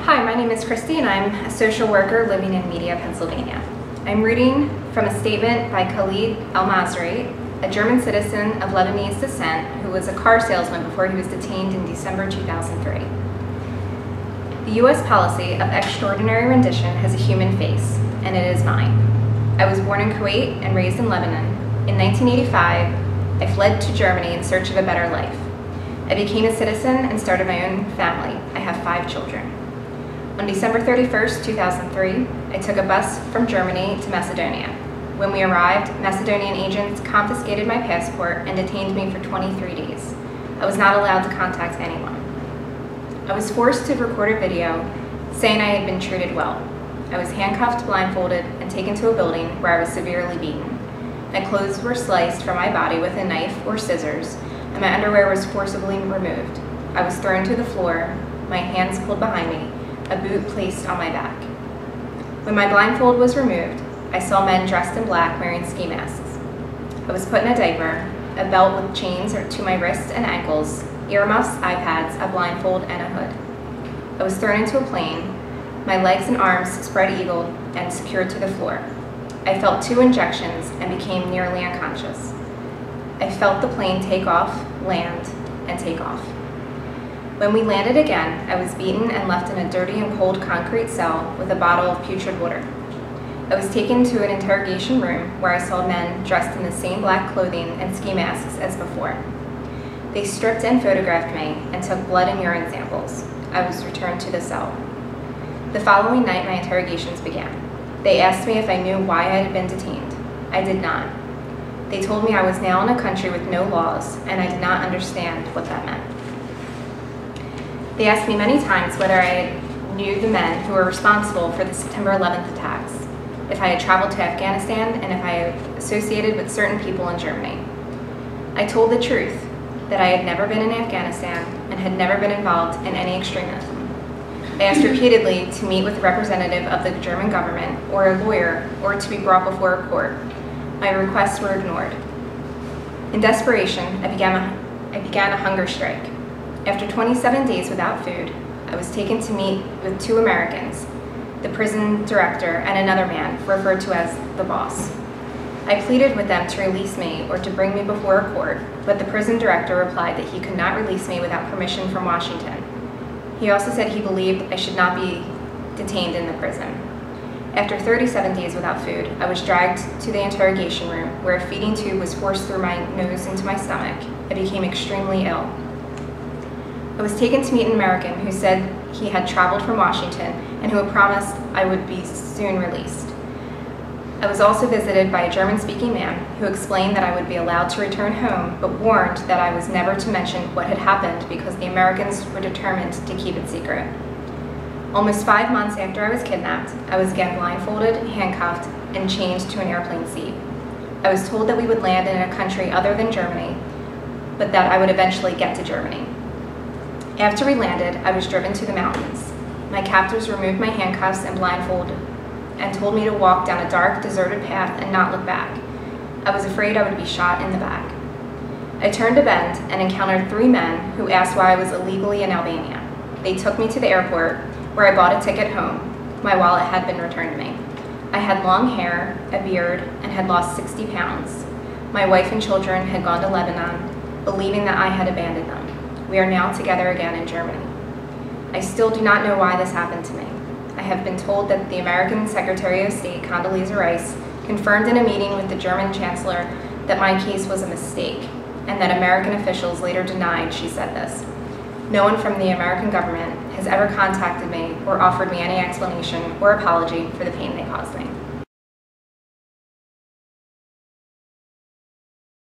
Hi, my name is Kristy and I'm a social worker living in Media, Pennsylvania. I'm reading from a statement by Khalid El-Masri, a German citizen of Lebanese descent who was a car salesman before he was detained in December 2003. The U.S. policy of extraordinary rendition has a human face, and it is mine. I was born in Kuwait and raised in Lebanon. In 1985, I fled to Germany in search of a better life. I became a citizen and started my own family. I have 5 children. On December 31st, 2003, I took a bus from Germany to Macedonia. When we arrived, Macedonian agents confiscated my passport and detained me for 23 days. I was not allowed to contact anyone. I was forced to record a video saying I had been treated well. I was handcuffed, blindfolded, and taken to a building where I was severely beaten. My clothes were sliced from my body with a knife or scissors, and my underwear was forcibly removed. I was thrown to the floor, my hands pulled behind me, a boot placed on my back. When my blindfold was removed, I saw men dressed in black wearing ski masks. I was put in a diaper, a belt with chains to my wrists and ankles, earmuffs, iPads, a blindfold, and a hood. I was thrown into a plane, my legs and arms spread-eagled and secured to the floor. I felt 2 injections and became nearly unconscious. I felt the plane take off, land, and take off. When we landed again, I was beaten and left in a dirty and cold concrete cell with a bottle of putrid water. I was taken to an interrogation room where I saw men dressed in the same black clothing and ski masks as before. They stripped and photographed me and took blood and urine samples. I was returned to the cell. The following night, my interrogations began. They asked me if I knew why I had been detained. I did not. They told me I was now in a country with no laws, and I did not understand what that meant. They asked me many times whether I knew the men who were responsible for the September 11th attacks, if I had traveled to Afghanistan, and if I had associated with certain people in Germany. I told the truth, that I had never been in Afghanistan and had never been involved in any extremism. I asked repeatedly to meet with a representative of the German government or a lawyer or to be brought before a court. My requests were ignored. In desperation, I began a hunger strike. After 27 days without food, I was taken to meet with 2 Americans, the prison director and another man referred to as the boss. I pleaded with them to release me or to bring me before a court, but the prison director replied that he could not release me without permission from Washington. He also said he believed I should not be detained in the prison. After 37 days without food, I was dragged to the interrogation room where a feeding tube was forced through my nose into my stomach. I became extremely ill. I was taken to meet an American who said he had traveled from Washington and who had promised I would be soon released. I was also visited by a German-speaking man who explained that I would be allowed to return home, but warned that I was never to mention what had happened because the Americans were determined to keep it secret. Almost 5 months after I was kidnapped, I was again blindfolded, handcuffed, and chained to an airplane seat. I was told that we would land in a country other than Germany, but that I would eventually get to Germany. After we landed, I was driven to the mountains. My captors removed my handcuffs and blindfold and told me to walk down a dark, deserted path and not look back. I was afraid I would be shot in the back. I turned a bend and encountered 3 men who asked why I was illegally in Albania. They took me to the airport, where I bought a ticket home. My wallet had been returned to me. I had long hair, a beard, and had lost 60 pounds. My wife and children had gone to Lebanon, believing that I had abandoned them. We are now together again in Germany. I still do not know why this happened to me. I have been told that the American Secretary of State, Condoleezza Rice, confirmed in a meeting with the German Chancellor that my case was a mistake, and that American officials later denied she said this. No one from the American government has ever contacted me or offered me any explanation or apology for the pain they caused me.